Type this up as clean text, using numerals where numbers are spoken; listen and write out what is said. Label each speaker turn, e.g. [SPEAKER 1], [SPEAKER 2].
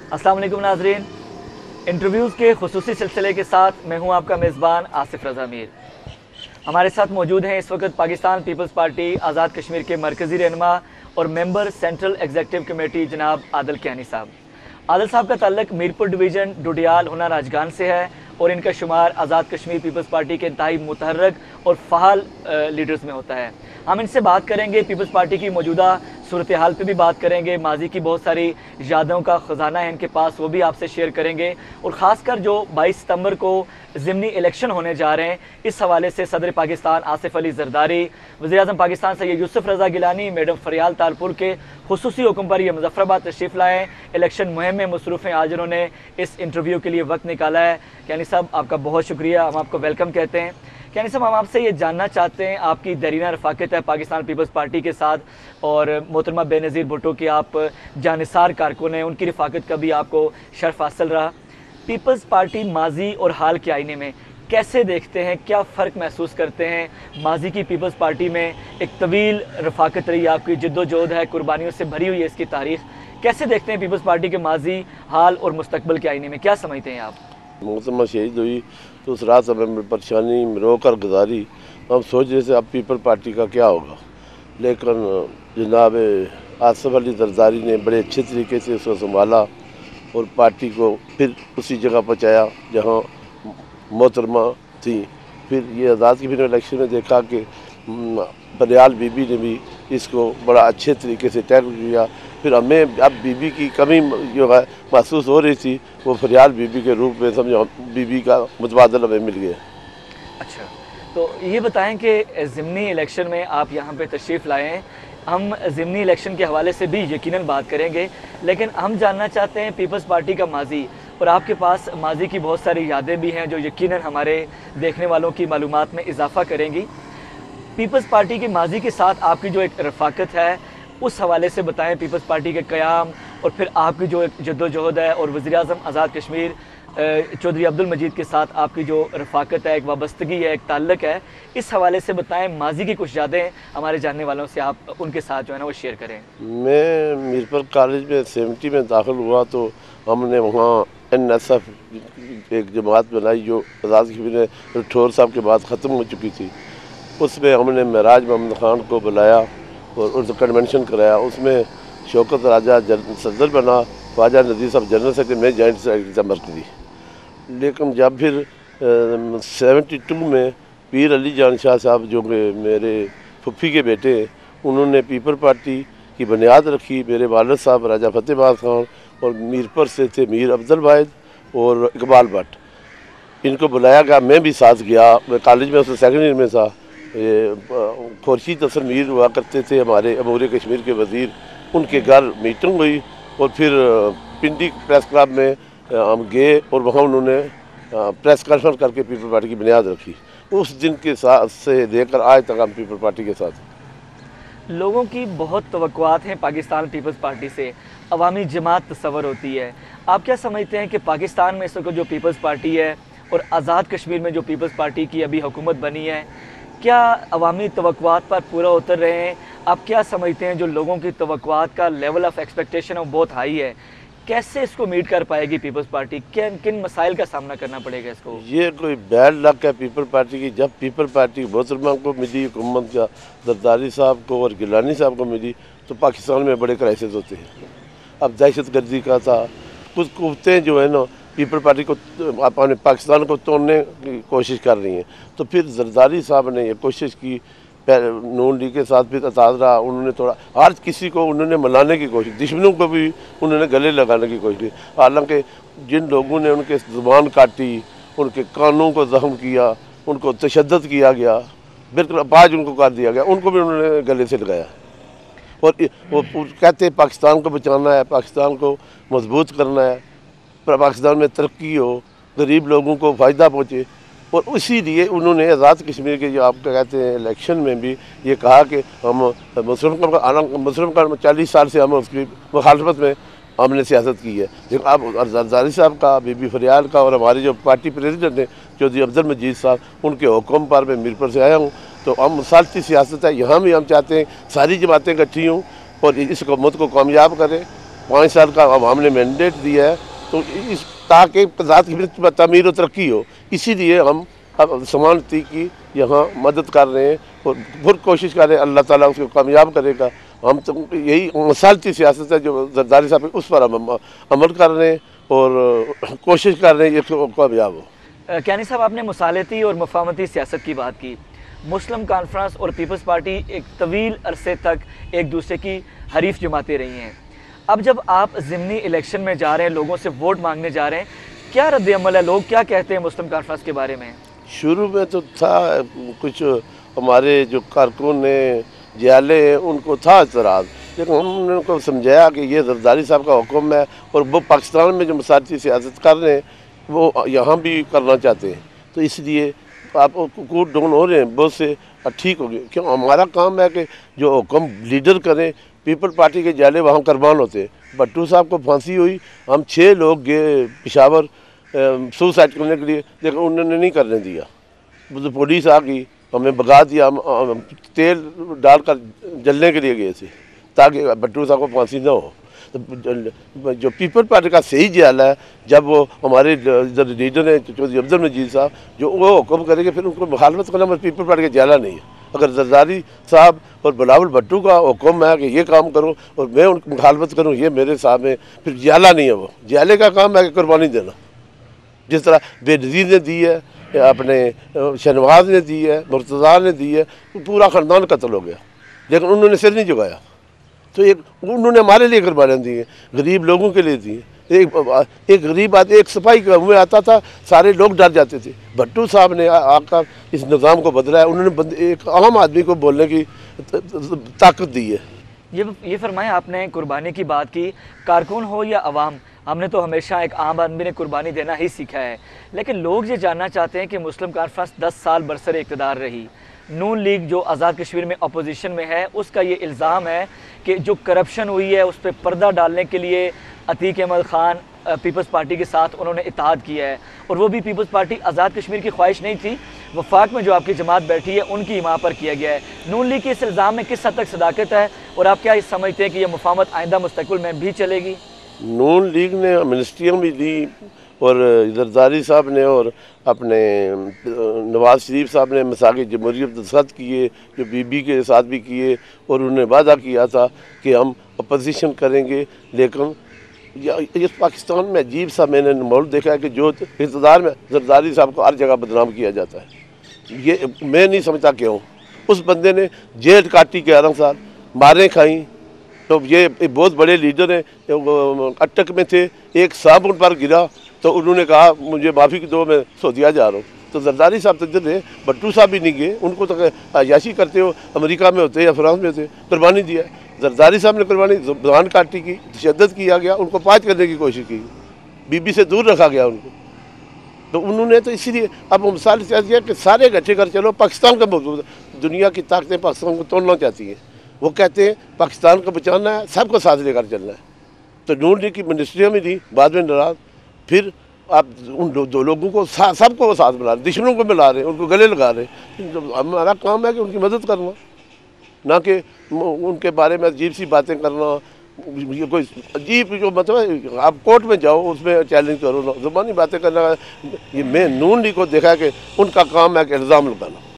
[SPEAKER 1] अस्सलाम वालेकुम नाजरीन। इंटरव्यूज़ के खुसूसी सिलसिले के साथ मैं हूं आपका मेज़बान आसिफ रज़ा मीर। हमारे साथ मौजूद हैं इस वक्त पाकिस्तान पीपल्स पार्टी आज़ाद कश्मीर के मरकज़ी रहनुमा और मेंबर सेंट्रल एग्जीक्यूटिव कमेटी जनाब आदिल कियानी साहब। आदिल साहब का ताल्लुक मीरपुर डिवीज़न डुडियाल हुना राजगान से है और इनका शुमार आज़ाद कश्मीर पीपल्स पार्टी के इंतहाई मुतहर्रक और फ़हाल लीडर्स में होता है। हम इनसे बात करेंगे, पीपल्स पार्टी की मौजूदा सूरत हाल पर भी बात करेंगे, माजी की बहुत सारी यादों का ख़जाना है इनके पास, वो भी आपसे शेयर करेंगे। और ख़ासकर जो 22 सितंबर को ज़िमनी इलेक्शन होने जा रहे हैं, इस हवाले से सदर पाकिस्तान आसिफ अली ज़रदारी, वज़ीर-ए-आज़म पाकिस्तान सैयद यूसुफ रज़ा गिलानी, मैडम फरियाल तालपुर के खुसूसी हुक्म पर ये मुज़फ़्फ़राबाद तशरीफ़ लाएँ। इलेक्शन मुहिम में मसरूफ़ हैं, आज उन्होंने इस इंटरव्यू के लिए वक्त निकाला है। कियानी साहब, आपका बहुत शुक्रिया, हम आपको वेलकम कहते हैं। कियानी साहब, हम आपसे ये जानना चाहते हैं, आपकी दरीना रफ़ाक़त है पाकिस्तान पीपल्स पार्टी के साथ और मोहतरमा बेनज़ीर भुट्टो की आप जानिसार कारकुन हैं, उनकी रफ़ाक़त का भी आपको शर्फ हासिल रहा। पीपल्स पार्टी माजी और हाल के आईने में कैसे देखते हैं, क्या फ़र्क महसूस करते हैं? माजी की पीपल्स पार्टी में एक तवील रफ़ाक़त रही, आपकी जद्दोजहद है, कुर्बानियों से भरी हुई है इसकी तारीख़। कैसे देखते हैं पीपल्स पार्टी के माजी, हाल और मुस्तकबिल के आईने में, क्या समझते हैं आप?
[SPEAKER 2] मोहतरमा शहीद हुई तो उस रात हमें परेशानी में रो कर गुजारी। हम सोच रहे थे अब पीपल पार्टी का क्या होगा, लेकिन जनाब आसिफ अली ज़रदारी ने बड़े अच्छे तरीके से उसको संभाला और पार्टी को फिर उसी जगह पहुँचाया जहाँ मोहतरमा थी। फिर ये आज़ाद की फिर इलेक्शन में देखा कि फरियाल बीबी ने भी इसको बड़ा अच्छे तरीके से टैकल किया। फिर हमें अब बीबी की कमी जो है महसूस हो रही थी, वो फरियाल बीबी के रूप में समझो बीबी का मुतबादल हमें मिल गया।
[SPEAKER 1] अच्छा, तो ये बताएं कि ज़िमनी इलेक्शन में आप यहाँ पे तशरीफ़ लाए हैं। हम ज़िमनी इलेक्शन के हवाले से भी यकीनन बात करेंगे, लेकिन हम जानना चाहते हैं पीपल्स पार्टी का माजी, और आपके पास माजी की बहुत सारी यादें भी हैं जो यकीनन हमारे देखने वालों की मालूमात में इजाफ़ा करेंगी। पीपल्स पार्टी के माजी के साथ आपकी जो एक रफ़ाक़त है, उस हवाले से बताएं। पीपल्स पार्टी के क़याम और फिर आपकी जो एक जद्दोजहद है और वज़ीर-ए-आज़म आज़ाद कश्मीर चौधरी अब्दुल मजीद के साथ आपकी जो रफ़ाक़त है, एक वाबस्तगी है, एक ताल्लुक़ है, इस हवाले से बताएं। माजी की कुछ यादें हमारे जानने वालों से आप उनके साथ जो है ना वो शेयर करें।
[SPEAKER 2] मैं मीरपुर कॉलेज में 70 में दाखिल हुआ तो हमने वहाँ NSF एक जमात बनाई जो आज़ाद कश्मीर में ठोर साहब के बाद ख़त्म हो चुकी थी। उसमें हमने महराज मोहम्मद ख़ान को बुलाया और उनसे कन्वेंशन कराया। उसमें शौकत राजा सदर बना, ख्वाजा नज़ीर साहब जनरल सेक्रेटरी, में जॉइंट सेक्रेटरी मरकज़ी। लेकिन जब फिर 72 में पीर अली जान शाह साहब जो मेरे फुफी के बेटे, उन्होंने पीपल पार्टी की बुनियाद रखी। मेरे वालिद साहब राजा फतेहबाद खान और मीरपुर से थे मीर अब्दुल वाहिद और इकबाल भट्ट, इनको बुलाया गया। मैं भी साथ गया, मैं कॉलेज में उससे सेकेंड ईयर में था। खुर्शीद अफसर मीर हुआ करते थे हमारे अमूर कश्मीर के वज़ीर, उनके घर मीटिंग हुई और फिर पिंडी प्रेस क्लब में हम गए और वहाँ उन्होंने प्रेस कॉन्फ्रेंस करके पीपल पार्टी की बुनियाद रखी। उस दिन के साथ से लेकर आज तक हम पीपल पार्टी के साथ।
[SPEAKER 1] लोगों की बहुत तवक्कुआत हैं पाकिस्तान पीपल्स पार्टी से, अवामी जमात तस्वर होती है। आप क्या समझते हैं कि पाकिस्तान में इस वक्त जो पीपल्स पार्टी है और आज़ाद कश्मीर में जो पीपल्स पार्टी की अभी हुकूमत बनी है, क्या अवामी तवक्कुआत पर पूरा उतर रहे हैं? आप क्या समझते हैं जो लोगों की तवक्कुआत का लेवल ऑफ एक्सपेक्टेशन है वो बहुत हाई है, कैसे इसको मीट कर पाएगी पीपल्स पार्टी? किन किन मसाइल का सामना करना पड़ेगा इसको?
[SPEAKER 2] ये कोई बैड लक है पीपल पार्टी की। जब पीपल पार्टी मोहतरमा को मिली हुकूमत का, ज़रदारी साहब को और गिलानी साहब को मिली, तो पाकिस्तान में बड़े क्राइसिस होते हैं। अब दहशत गर्दी का था, कुछ कुव्वतें जो है ना पीपल पार्टी को अपने पाकिस्तान को तोड़ने की कोशिश कर रही हैं। तो फिर ज़रदारी साहब ने ये कोशिश की, नून लीग के साथ भी अताज़ रहा, उन्होंने थोड़ा हर किसी को उन्होंने मनाने की कोशिश, दुश्मनों को भी उन्होंने गले लगाने की कोशिश की। हालांकि जिन लोगों ने उनके ज़ुबान काटी, उनके कानों को ज़ख्म किया, उनको तशद्दुद किया गया, बिल्कुल अपाज उनको कर दिया गया, उनको भी उन्होंने गले से लगाया। और वो कहते हैं पाकिस्तान को बचाना है, पाकिस्तान को मजबूत करना है, पाकिस्तान में तरक्की हो, गरीब लोगों को फ़ायदा पहुँचे। और इसीलिए उन्होंने आज़ाद कश्मीर के जो आप कहते हैं इलेक्शन में भी ये कहा कि हम मुस्लिम का 40 साल से हम उसकी मुखालफत में हमने सियासत की है। लेकिन अब ज़रदारी साहब का, बीबी फरियाल का और हमारे जो पार्टी प्रेसिडेंट हैं चौधरी अब्दुल मजीद साहब, उनके हुक्म पर मैं मीरपुर से आया हूँ। तो हम मुसालती सियासत है, यहाँ भी हम चाहते हैं सारी जमातें इकट्ठी हों और इस हुकूमत को कामयाब करें 5 साल का आवाम ने मैंडेट दिया है, तो इस ताकि ज़ात की तमीर और तरक्की हो, इसीलिए हम अब समानती की यहाँ मदद कर रहे हैं और भर कोशिश कर रहे हैं, अल्लाह ताला उसको कामयाब करेगा। हम तो यही मसालती सियासत है जो जरदारी साहब उस पर हम अमल कर रहे हैं और कोशिश कर रहे हैं ये कामयाब हो।
[SPEAKER 1] कियानी साहब, आपने मुसालती और मुफाहमती सियासत की बात की। मुस्लिम कॉन्फ्रेंस और पीपल्स पार्टी एक तवील अरसे तक एक दूसरे की हरीफ जमाते रही हैं। अब जब आप ज़िमनी इलेक्शन में जा रहे हैं, लोगों से वोट मांगने जा रहे हैं, क्या रद्द अमल है? लोग क्या कहते हैं मुस्लिम कॉन्फ्रेंस के बारे में?
[SPEAKER 2] शुरू में तो था कुछ हमारे जो कारकुन हैं, जियाले हैं, उनको था एतराज़, लेकिन हमने उनको समझाया कि ये जरदारी साहब का हुक्म है और वो पाकिस्तान में जो मसालती सियासत कर रहे हैं वो यहाँ भी करना चाहते हैं, तो इसलिए आप कूट डाउन हो रहे हैं बहुत से, ठीक हो गए। क्यों? हमारा काम है कि जो हुक्म लीडर करें। पीपल पार्टी के जाले वहाँ कुर्बान होते हैं। भट्टू साहब को फांसी हुई, हम 6 लोग गए पेशावर सुसाइड करने के लिए, लेकिन उन्होंने नहीं करने दिया। तो पुलिस आ गई, हमें भगा दिया। हम तेल डालकर जलने के लिए गए थे ताकि भट्टू साहब को फांसी ना हो। तो जो पीपल पार्टी का सही जाल है, जब वो हमारे इधर लीडर हैं चौधरी अब्दुल मजीद साहब, जो वो हुक्म करेंगे फिर उनको मुखालफत करना पीपल पार्टी का जाला नहीं है। अगर जरदारी साहब और बिलावल भट्टू का हुक्म है कि ये काम करो और मैं उनकी मुखालफत करूँ, ये मेरे साहब में फिर जाला नहीं है। वो जाले का काम है कि कुर्बानी देना। जिस तरह बेनज़ीर ने दी है, अपने शहनवाज ने दी है, मुर्तज़ा ने दी है, पूरा ख़ानदान कत्ल हो गया, लेकिन उन्होंने सिर नहीं झुकाया। तो एक उन्होंने हमारे लिए कुर्बानियाँ दी हैं, गरीब लोगों के लिए दी हैं। एक गरीब आदमी एक सिपाही के मुँह में आता था, सारे लोग डर जाते थे। भट्टू साहब ने आकर इस निज़ाम को बदला है। उन्होंने एक आम आदमी को बोलने की ताकत दी है।
[SPEAKER 1] ये फरमाया आपने, कुर्बानी की बात की, कारकुन हो या अवाम, हमने तो हमेशा एक आम आदमी ने कुर्बानी देना ही सीखा है। लेकिन लोग ये जानना चाहते हैं कि मुस्लिम कॉन्फ्रेंस 10 साल बरसर इक़्तिदार रही, नून लीग जो आज़ाद कश्मीर में अपोजिशन में है, उसका ये इल्ज़ाम है कि जो करप्शन हुई है उस पर पर्दा डालने के लिए अतीक अहमद ख़ान पीपल्स पार्टी के साथ उन्होंने इत्तेहाद किया है, और वो भी पीपल्स पार्टी आज़ाद कश्मीर की ख्वाहिश नहीं थी, वफाक में जो आपकी जमात बैठी है उनकी हिमा पर किया गया है। नून लीग के इस इल्ज़ाम में किस हद तक सदाकत है, और आप क्या समझते हैं कि यह मुफाहमत आइंदा मुस्तक़बिल में भी चलेगी?
[SPEAKER 2] नून लीग ने मिनिस्ट्रियाँ भी दी और जरदारी साहब ने और अपने नवाज शरीफ साहब ने मिसाक़ जमहूरियत दस्तखत किए, जो बीबी के साथ भी किए, और उन्होंने वादा किया था कि हम अपोजिशन करेंगे। लेकिन इस पाकिस्तान में अजीब सा मैंने माहौल देखा है कि जो इक़्तिदार में जरदारी साहब को हर जगह बदनाम किया जाता है। ये मैं नहीं समझता क्यों। उस बंदे ने जेल काटी 11 साल, मारें खाई, तो ये बहुत बड़े लीडर हैं, अटक में थे, एक सांप उन पर गिरा तो उन्होंने कहा मुझे माफ़ी दो, मैं सऊदीया जा रहा हूँ। तो जरदारी साहब तो इधर भट्टू साहब भी नहीं गए, उनको तो अयाशी करते हो, अमेरिका में होते या फ्रांस में होते, कुर्बानी दिया। जरदारी साहब ने कुर्बानी जान काटी की, तशद्दुद किया गया, उनको पाँच करने की कोशिश की, बीबी से दूर रखा गया उनको। तो उन्होंने तो इसीलिए अब मिसाल किया कि सारे इकट्ठे कर चलो, पाकिस्तान का मौजूद दुनिया की ताकतें पाकिस्तान को तोड़ना चाहती हैं। वो कहते हैं पाकिस्तान को बचाना है, सबको साथ लेकर चलना है। तो नून लीग की मिनिस्ट्रियाँ भी दी, बाद में नाराज, फिर आप उन दो लोगों को सबको साथ मिला रहे, दुश्मनों को मिला रहे, उनको गले लगा रहे। हमारा काम है कि उनकी मदद करना, ना कि उनके बारे में अजीब सी बातें करना। ये कोई अजीब जो मतलब आप कोर्ट में जाओ उसमें चैलेंज करो ना, ज़ुबानी बातें करना। ये मैं नून लीग को देखा है कि उनका काम है कि इल्ज़ाम लगाना।